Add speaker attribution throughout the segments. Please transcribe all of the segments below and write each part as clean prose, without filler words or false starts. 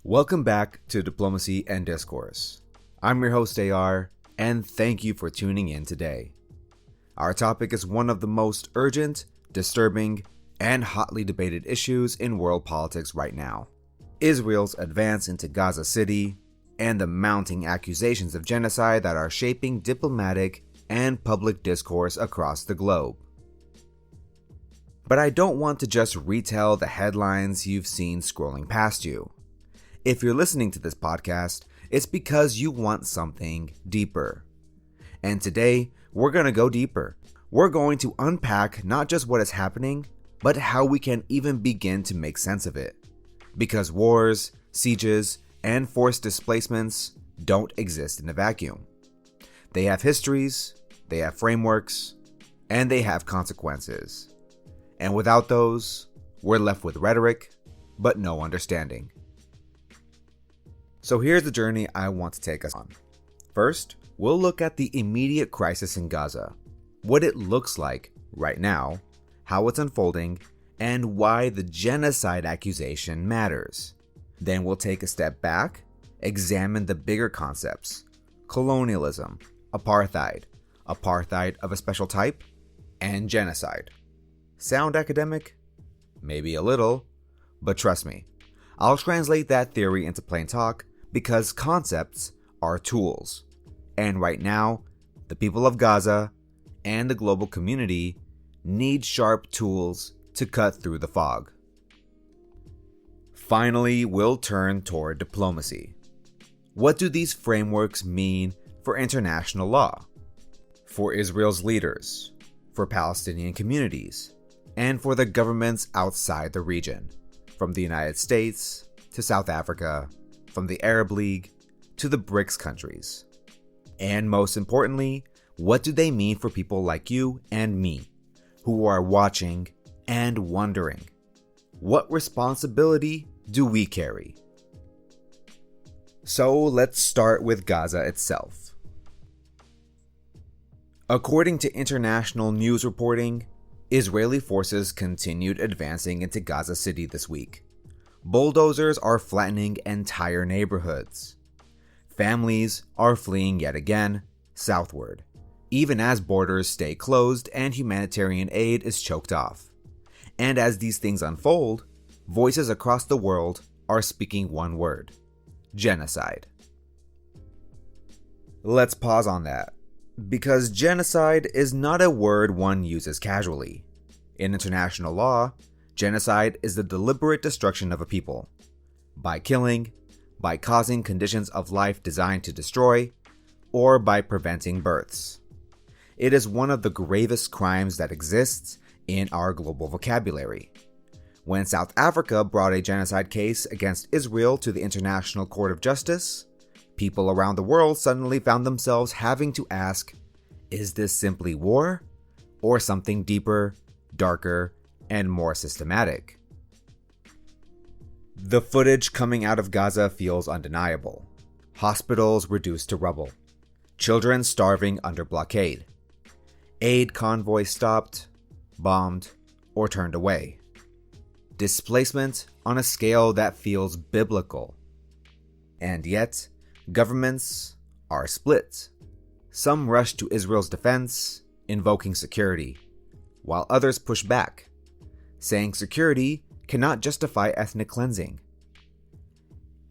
Speaker 1: Welcome back to Diplomacy and Discourse. I'm your host AR, and thank you for tuning in today. Our topic is one of the most urgent, disturbing, and hotly debated issues in world politics right now: Israel's advance into Gaza City and the mounting accusations of genocide that are shaping diplomatic and public discourse across the globe. But I don't want to just retell the headlines you've seen scrolling past you. If you're listening to this podcast, it's because you want something deeper. And today, we're going to go deeper. We're going to unpack not just what is happening, but how we can even begin to make sense of it. Because wars, sieges, and forced displacements don't exist in a vacuum. They have histories, they have frameworks, and they have consequences. And without those, we're left with rhetoric, but no understanding. So here's the journey I want to take us on. First, we'll look at the immediate crisis in Gaza, what it looks like right now, how it's unfolding, and why the genocide accusation matters. Then we'll take a step back, examine the bigger concepts: colonialism, apartheid of a special type, and genocide. Sound academic? Maybe a little, but trust me, I'll translate that theory into plain talk because concepts are tools. And right now, the people of Gaza and the global community need sharp tools to cut through the fog. Finally, we'll turn toward diplomacy. What do these frameworks mean for international law? For Israel's leaders, for Palestinian communities, and for the governments outside the region, from the United States to South Africa, from the Arab League to the BRICS countries. And most importantly, what do they mean for people like you and me, who are watching and wondering, what responsibility do we carry? So let's start with Gaza itself. According to international news reporting, Israeli forces continued advancing into Gaza City this week. Bulldozers are flattening entire neighborhoods. Families are fleeing yet again southward, even as borders stay closed and humanitarian aid is choked off. And as these things unfold, voices across the world are speaking one word: genocide. Let's pause on that, because genocide is not a word one uses casually. In international law, genocide is the deliberate destruction of a people, by killing, by causing conditions of life designed to destroy, or by preventing births. It is one of the gravest crimes that exists in our global vocabulary. When South Africa brought a genocide case against Israel to the International Court of Justice, people around the world suddenly found themselves having to ask, is this simply war, or something deeper, darker, and more systematic? The footage coming out of Gaza feels undeniable. Hospitals reduced to rubble. Children starving under blockade. Aid convoys stopped, bombed, or turned away. Displacement on a scale that feels biblical. And yet, governments are split. Some rush to Israel's defense, invoking security, while others push back, saying security cannot justify ethnic cleansing.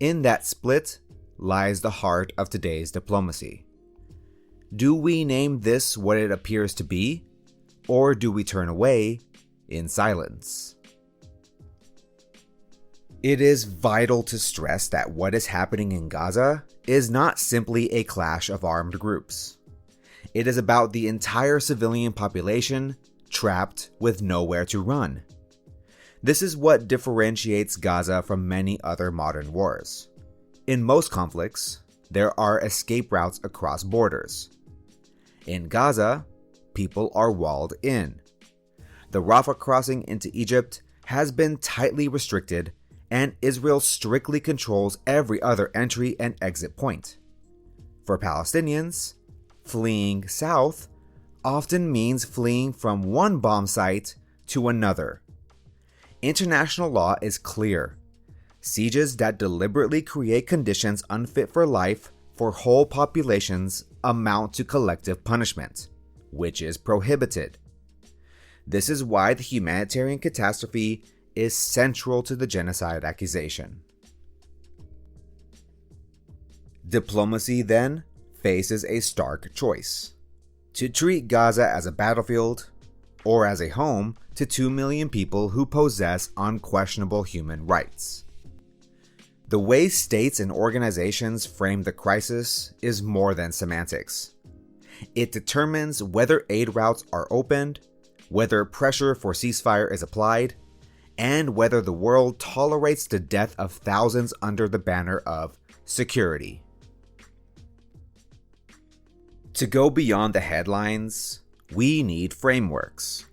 Speaker 1: In that split lies the heart of today's diplomacy. Do we name this what it appears to be, or do we turn away in silence? It is vital to stress that what is happening in Gaza is not simply a clash of armed groups. It is about the entire civilian population trapped with nowhere to run. This is what differentiates Gaza from many other modern wars. In most conflicts, there are escape routes across borders. In Gaza, people are walled in. The Rafah crossing into Egypt has been tightly restricted, and Israel strictly controls every other entry and exit point. For Palestinians, fleeing south often means fleeing from one bomb site to another. International law is clear. Sieges that deliberately create conditions unfit for life for whole populations amount to collective punishment, which is prohibited. This is why the humanitarian catastrophe is central to the genocide accusation. Diplomacy then faces a stark choice: to treat Gaza as a battlefield or as a home to 2 million people who possess unquestionable human rights. The way states and organizations frame the crisis is more than semantics. It determines whether aid routes are opened, whether pressure for ceasefire is applied, and whether the world tolerates the death of thousands under the banner of security. To go beyond the headlines, we need frameworks.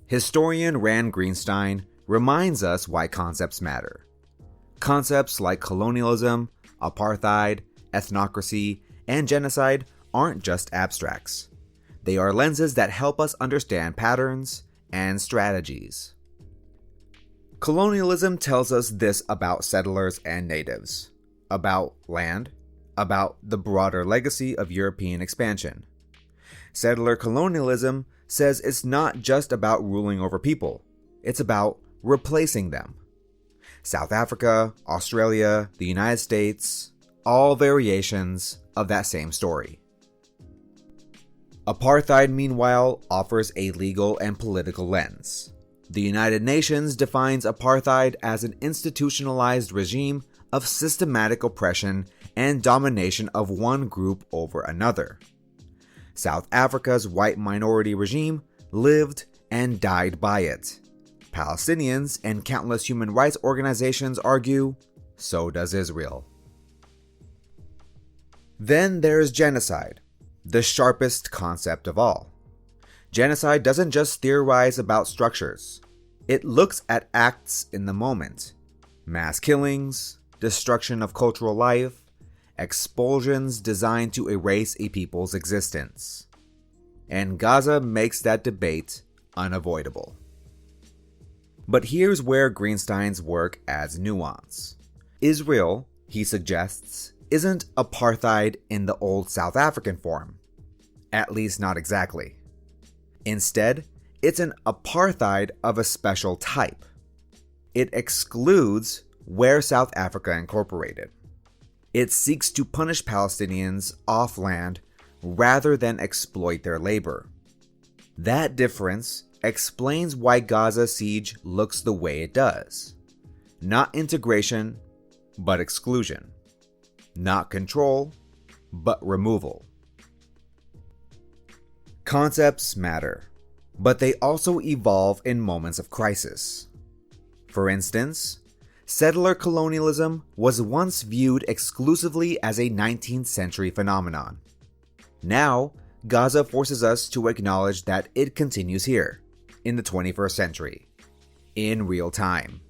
Speaker 1: Historian Rand Greenstein reminds us why concepts matter. Concepts like colonialism, apartheid, ethnocracy, and genocide aren't just abstracts. They are lenses that help us understand patterns and strategies. Colonialism tells us this about settlers and natives, about land, about the broader legacy of European expansion. Settler colonialism says it's not just about ruling over people, it's about replacing them. South Africa, Australia, the United States, all variations of that same story. Apartheid, meanwhile, offers a legal and political lens. The United Nations defines apartheid as an institutionalized regime of systematic oppression and domination of one group over another. South Africa's white minority regime lived and died by it. Palestinians and countless human rights organizations argue, so does Israel. Then there's genocide, the sharpest concept of all. Genocide doesn't just theorize about structures. It looks at acts in the moment. Mass killings, destruction of cultural life, expulsions designed to erase a people's existence. And Gaza makes that debate unavoidable. But here's where Greenstein's work adds nuance. Israel, he suggests, isn't apartheid in the old South African form. At least not exactly. Instead, it's an apartheid of a special type. It excludes where South Africa incorporated. It seeks to punish Palestinians off land rather than exploit their labor. That difference explains why Gaza siege looks the way it does. Not integration, but exclusion. Not control, but removal. Concepts matter, but they also evolve in moments of crisis. For instance, settler colonialism was once viewed exclusively as a 19th century phenomenon. Now, Gaza forces us to acknowledge that it continues here, in the 21st century, in real time.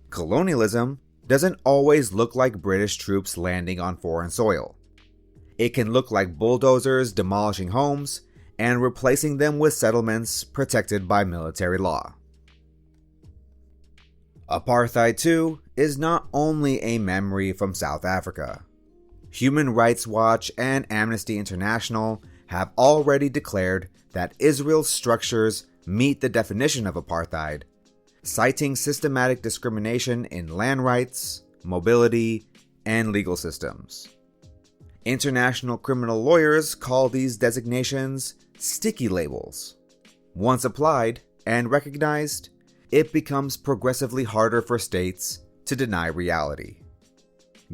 Speaker 1: Colonialism doesn't always look like British troops landing on foreign soil. It can look like bulldozers demolishing homes and replacing them with settlements protected by military law. Apartheid, too, is not only a memory from South Africa. Human Rights Watch and Amnesty International have already declared that Israel's structures meet the definition of apartheid, citing systematic discrimination in land rights, mobility, and legal systems. International criminal lawyers call these designations sticky labels. Once applied and recognized, it becomes progressively harder for states to deny reality.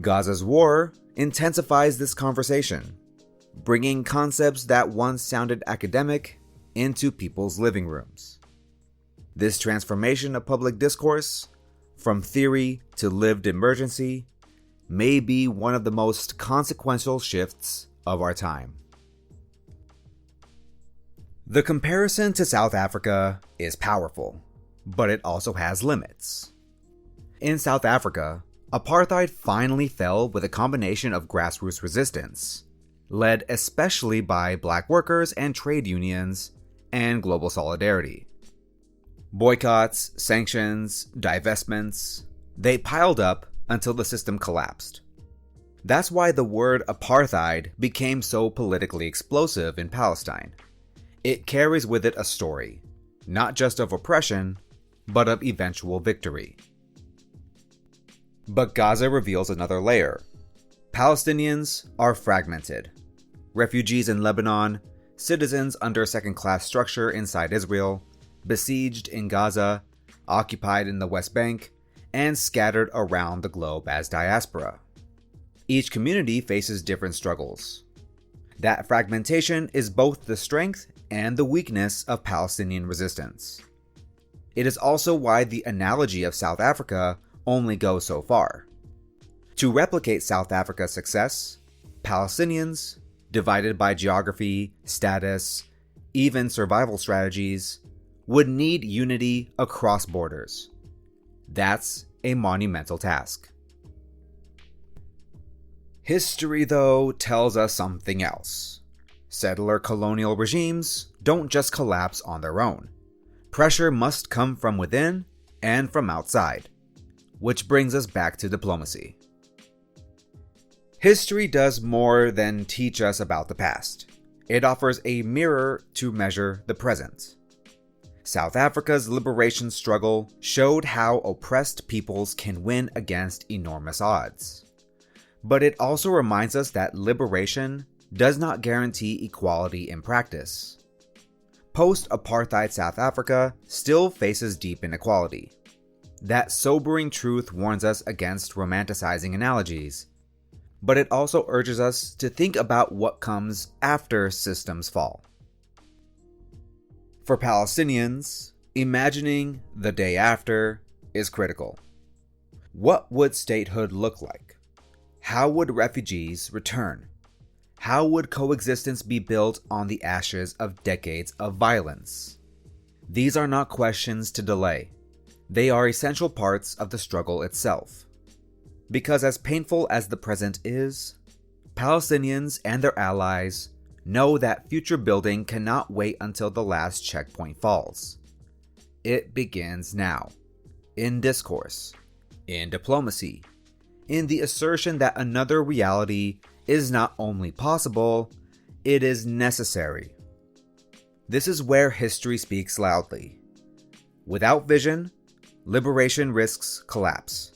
Speaker 1: Gaza's war intensifies this conversation, bringing concepts that once sounded academic into people's living rooms. This transformation of public discourse, from theory to lived emergency, may be one of the most consequential shifts of our time. The comparison to South Africa is powerful, but it also has limits. In South Africa, apartheid finally fell with a combination of grassroots resistance, led especially by black workers and trade unions, and global solidarity. Boycotts, sanctions, divestments, They piled up until the system collapsed. That's why the word apartheid became so politically explosive in Palestine. It carries with it a story, not just of oppression, but of eventual victory. But Gaza reveals another layer. Palestinians are fragmented. Refugees in Lebanon, citizens under second-class structure inside Israel, besieged in Gaza, occupied in the West Bank, and scattered around the globe as diaspora. Each community faces different struggles. That fragmentation is both the strength and the weakness of Palestinian resistance. It is also why the analogy of South Africa only goes so far. To replicate South Africa's success, Palestinians, divided by geography, status, even survival strategies, would need unity across borders. That's a monumental task. History, though, tells us something else. Settler colonial regimes don't just collapse on their own. Pressure must come from within and from outside. Which brings us back to diplomacy. History does more than teach us about the past. It offers a mirror to measure the present. South Africa's liberation struggle showed how oppressed peoples can win against enormous odds. But it also reminds us that liberation does not guarantee equality in practice. Post-apartheid South Africa still faces deep inequality. That sobering truth warns us against romanticizing analogies, but it also urges us to think about what comes after systems fall. For Palestinians, imagining the day after is critical. What would statehood look like? How would refugees return? How would coexistence be built on the ashes of decades of violence? These are not questions to delay. They are essential parts of the struggle itself. Because as painful as the present is, Palestinians and their allies know that future building cannot wait until the last checkpoint falls. It begins now, in discourse, in diplomacy, in the assertion that another reality is not only possible, it is necessary. This is where history speaks loudly. Without vision, liberation risks collapse.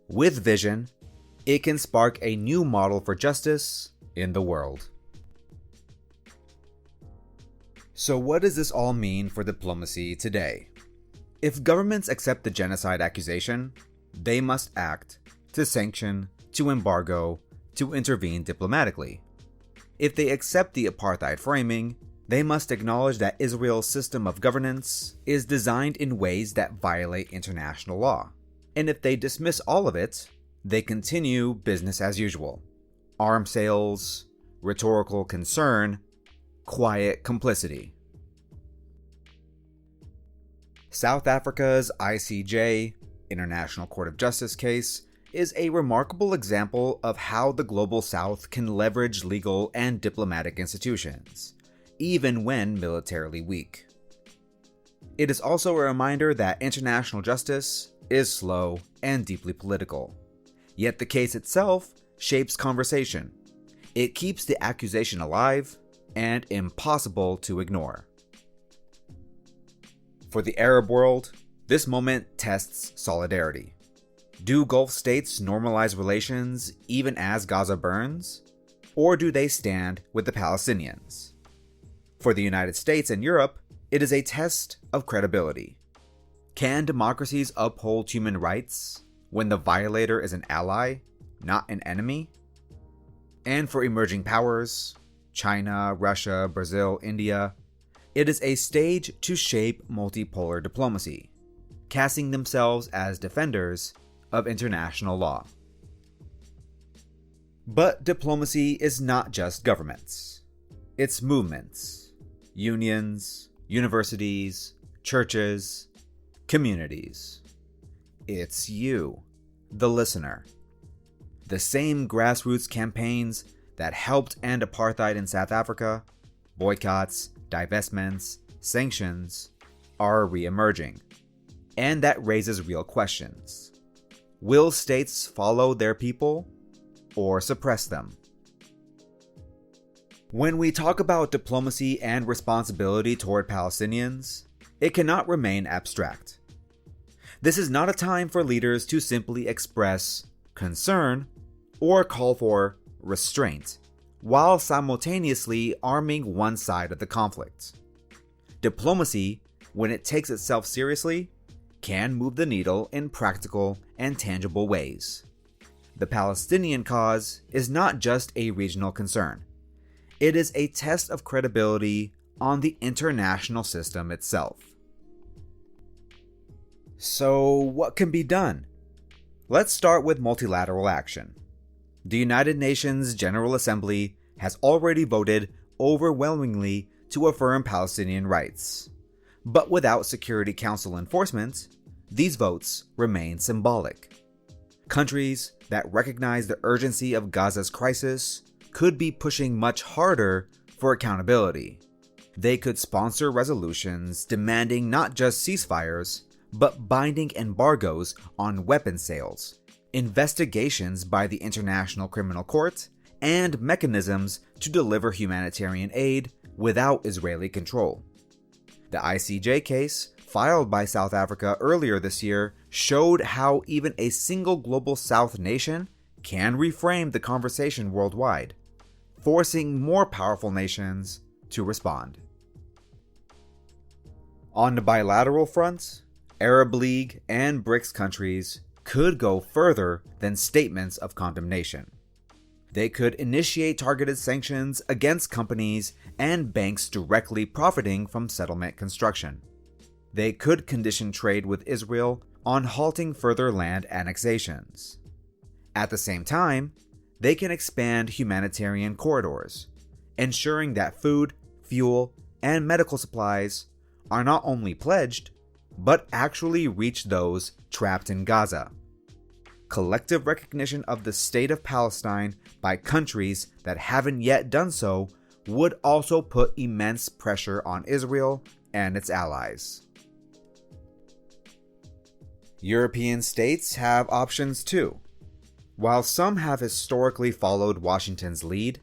Speaker 1: With vision, it can spark a new model for justice in the world. So what does this all mean for diplomacy today? If governments accept the genocide accusation, they must act to sanction, to embargo, to intervene diplomatically. If they accept the apartheid framing, they must acknowledge that Israel's system of governance is designed in ways that violate international law. And if they dismiss all of it, they continue business as usual. Arms sales, rhetorical concern, quiet complicity. South Africa's ICJ, International Court of Justice case, is a remarkable example of how the Global South can leverage legal and diplomatic institutions, even when militarily weak. It is also a reminder that international justice is slow and deeply political. Yet the case itself shapes conversation. It keeps the accusation alive and impossible to ignore. For the Arab world, this moment tests solidarity. Do Gulf states normalize relations even as Gaza burns? Or do they stand with the Palestinians? For the United States and Europe, it is a test of credibility. Can democracies uphold human rights when the violator is an ally, not an enemy? And for emerging powers, China, Russia, Brazil, India, it is a stage to shape multipolar diplomacy, casting themselves as defenders of international law. But diplomacy is not just governments. It's movements, unions, universities, churches, communities. It's you, the listener. The same grassroots campaigns that helped end apartheid in South Africa, boycotts, divestments, sanctions, are re-emerging. And that raises real questions. Will states follow their people or suppress them? When we talk about diplomacy and responsibility toward Palestinians, it cannot remain abstract. This is not a time for leaders to simply express concern or call for restraint, while simultaneously arming one side of the conflict. Diplomacy, when it takes itself seriously, can move the needle in practical and tangible ways. The Palestinian cause is not just a regional concern. It is a test of credibility on the international system itself. So, what can be done? Let's start with multilateral action. The United Nations General Assembly has already voted overwhelmingly to affirm Palestinian rights. But without Security Council enforcement, these votes remain symbolic. Countries that recognize the urgency of Gaza's crisis could be pushing much harder for accountability. They could sponsor resolutions demanding not just ceasefires, but binding embargoes on weapon sales, investigations by the International Criminal Court, and mechanisms to deliver humanitarian aid without Israeli control. The ICJ case, filed by South Africa earlier this year, showed how even a single global South nation can reframe the conversation worldwide, forcing more powerful nations to respond. On the bilateral front, Arab League and BRICS countries could go further than statements of condemnation. They could initiate targeted sanctions against companies and banks directly profiting from settlement construction. They could condition trade with Israel on halting further land annexations. At the same time, they can expand humanitarian corridors, ensuring that food, fuel, and medical supplies are not only pledged, but actually reach those trapped in Gaza. Collective recognition of the state of Palestine by countries that haven't yet done so would also put immense pressure on Israel and its allies. European states have options too. While some have historically followed Washington's lead,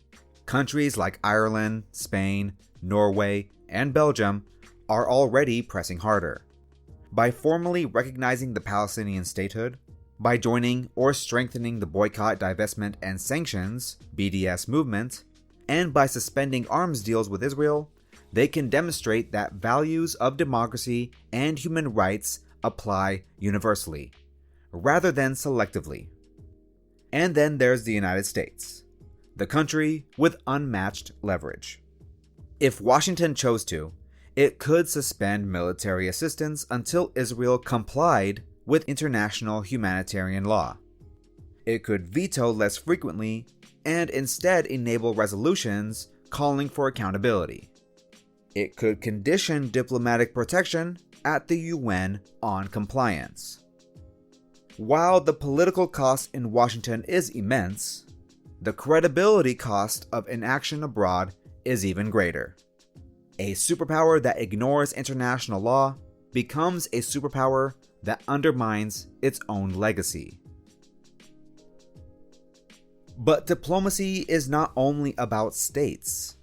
Speaker 1: countries like Ireland, Spain, Norway, and Belgium are already pressing harder. By formally recognizing the Palestinian statehood, by joining or strengthening the Boycott, Divestment, and Sanctions (BDS) movement, and by suspending arms deals with Israel, they can demonstrate that values of democracy and human rights apply universally, rather than selectively. And then there's the United States, the country with unmatched leverage. If Washington chose to, it could suspend military assistance until Israel complied with international humanitarian law. It could veto less frequently and instead enable resolutions calling for accountability. It could condition diplomatic protection at the UN on compliance. While the political cost in Washington is immense, the credibility cost of inaction abroad is even greater. A superpower that ignores international law becomes a superpower that undermines its own legacy. But diplomacy is not only about states.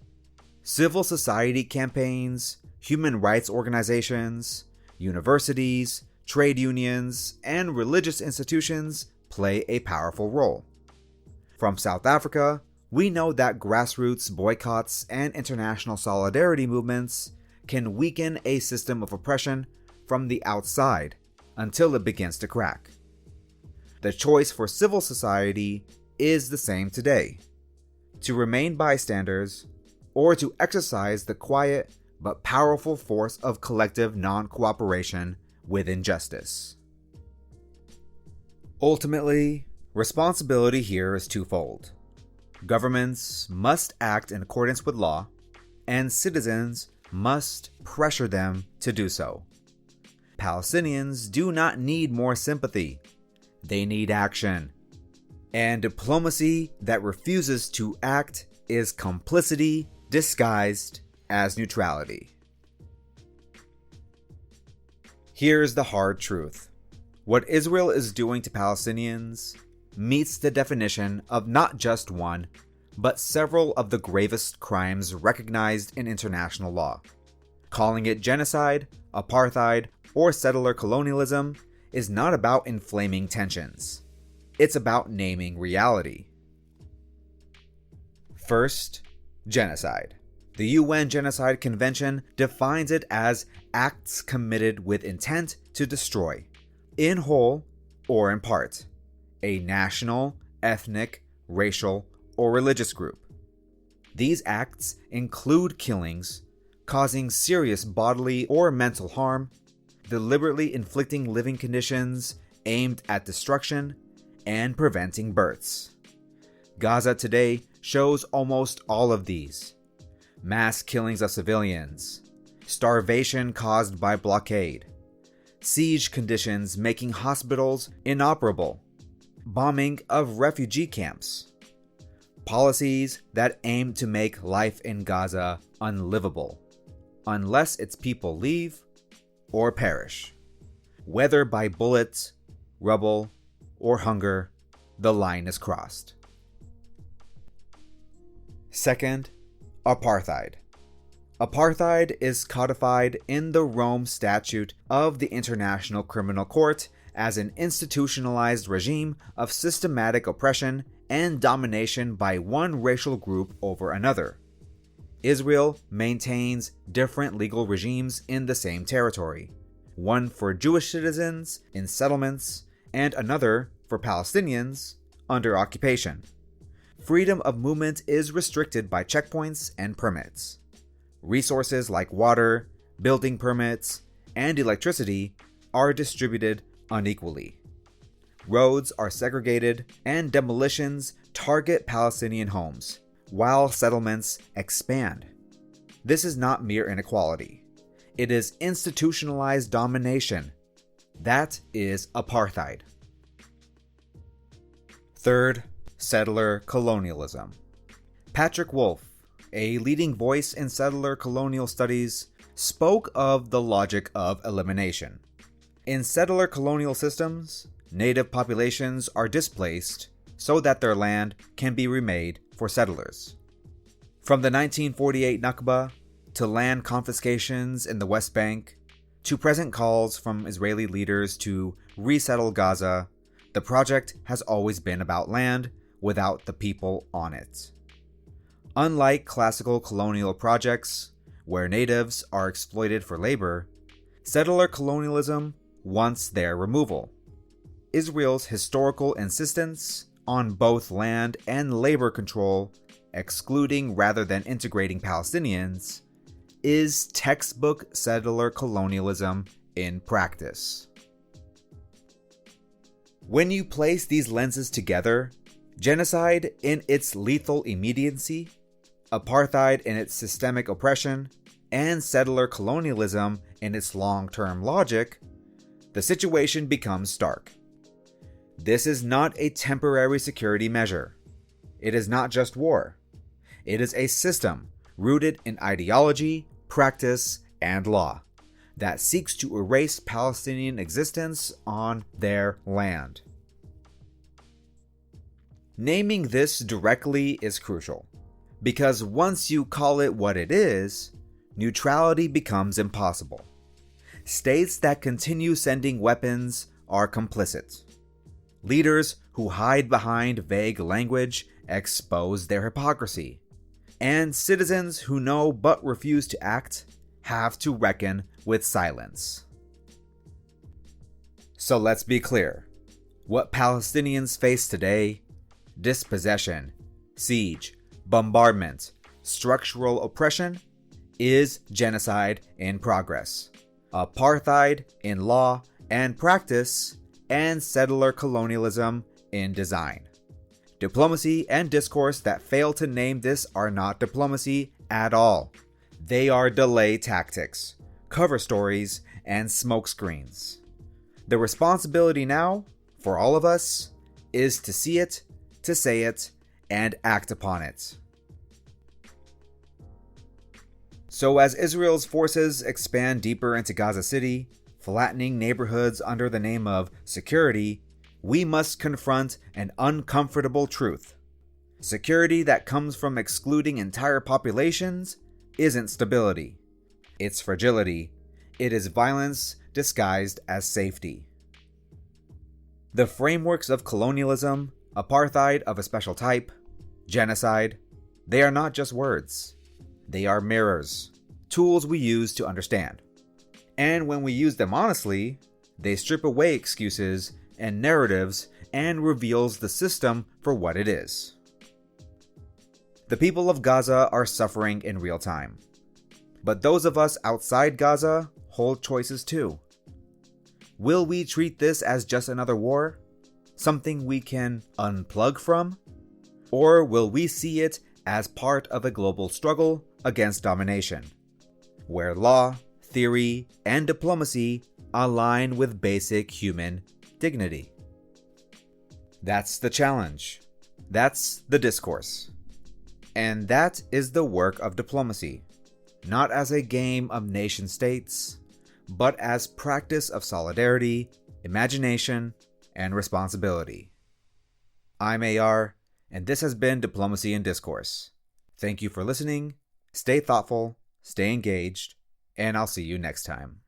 Speaker 1: Civil society campaigns, human rights organizations, universities, trade unions, and religious institutions play a powerful role. From South Africa, we know that grassroots boycotts and international solidarity movements can weaken a system of oppression from the outside until it begins to crack. The choice for civil society is the same today: to remain bystanders or to exercise the quiet but powerful force of collective non-cooperation with injustice. Ultimately, responsibility here is twofold. Governments must act in accordance with law, and citizens must pressure them to do so. Palestinians do not need more sympathy. They need action. And diplomacy that refuses to act is complicity disguised as neutrality. Here's the hard truth. What Israel is doing to Palestinians meets the definition of not just one, but several of the gravest crimes recognized in international law. Calling it genocide, apartheid, or settler colonialism is not about inflaming tensions. It's about naming reality. First, genocide. The UN Genocide Convention defines it as acts committed with intent to destroy, in whole or in part, a national, ethnic, racial, or religious group. These acts include killings, causing serious bodily or mental harm, deliberately inflicting living conditions aimed at destruction, and preventing births. Gaza today shows almost all of these. Mass killings of civilians, starvation caused by blockade, siege conditions making hospitals inoperable, bombing of refugee camps, policies that aim to make life in Gaza unlivable, unless its people leave or perish. Whether by bullets, rubble, or hunger, the line is crossed. Second, apartheid. Apartheid is codified in the Rome Statute of the International Criminal Court as an institutionalized regime of systematic oppression and domination by one racial group over another. Israel maintains different legal regimes in the same territory, one for Jewish citizens in settlements and another for Palestinians under occupation. Freedom of movement is restricted by checkpoints and permits. Resources like water, building permits, and electricity are distributed unequally. Roads are segregated and demolitions target Palestinian homes, while settlements expand. This is not mere inequality. It is institutionalized domination. That is apartheid. Third, settler colonialism. Patrick Wolf, a leading voice in settler colonial studies, spoke of the logic of elimination. In settler colonial systems, native populations are displaced so that their land can be remade for settlers. From the 1948 Nakba to land confiscations in the West Bank, to present calls from Israeli leaders to resettle Gaza, the project has always been about land without the people on it. Unlike classical colonial projects, where natives are exploited for labor, settler colonialism wants their removal. Israel's historical insistence on both land and labor control, excluding rather than integrating Palestinians, is textbook settler colonialism in practice. When you place these lenses together, genocide in its lethal immediacy, apartheid in its systemic oppression, and settler colonialism in its long-term logic, the situation becomes stark. This is not a temporary security measure. It is not just war. It is a system rooted in ideology, practice, and law that seeks to erase Palestinian existence on their land. Naming this directly is crucial, because once you call it what it is, neutrality becomes impossible. States that continue sending weapons are complicit. Leaders who hide behind vague language expose their hypocrisy. And citizens who know but refuse to act have to reckon with silence. So let's be clear. What Palestinians face today, dispossession, siege, bombardment, structural oppression, is genocide in progress. Apartheid in law and practice, and settler colonialism in design. Diplomacy and discourse that fail to name this are not diplomacy at all. They are delay tactics, cover stories, and smokescreens. The responsibility now, for all of us, is to see it, to say it, and act upon it. So as Israel's forces expand deeper into Gaza City, flattening neighborhoods under the name of security, we must confront an uncomfortable truth. Security that comes from excluding entire populations isn't stability. It's fragility. It is violence disguised as safety. The frameworks of colonialism, apartheid of a special type, genocide, they are not just words. They are mirrors, tools we use to understand. And when we use them honestly, they strip away excuses and narratives and reveals the system for what it is. The people of Gaza are suffering in real time. But those of us outside Gaza hold choices too. Will we treat this as just another war? Something we can unplug from? Or will we see it as part of a global struggle against domination, where law, theory, and diplomacy align with basic human dignity? That's the challenge. That's the discourse. And that is the work of diplomacy, not as a game of nation states, but as practice of solidarity, imagination, and responsibility. I'm AR, and this has been Diplomacy and Discourse. Thank you for listening. Stay thoughtful, stay engaged, and I'll see you next time.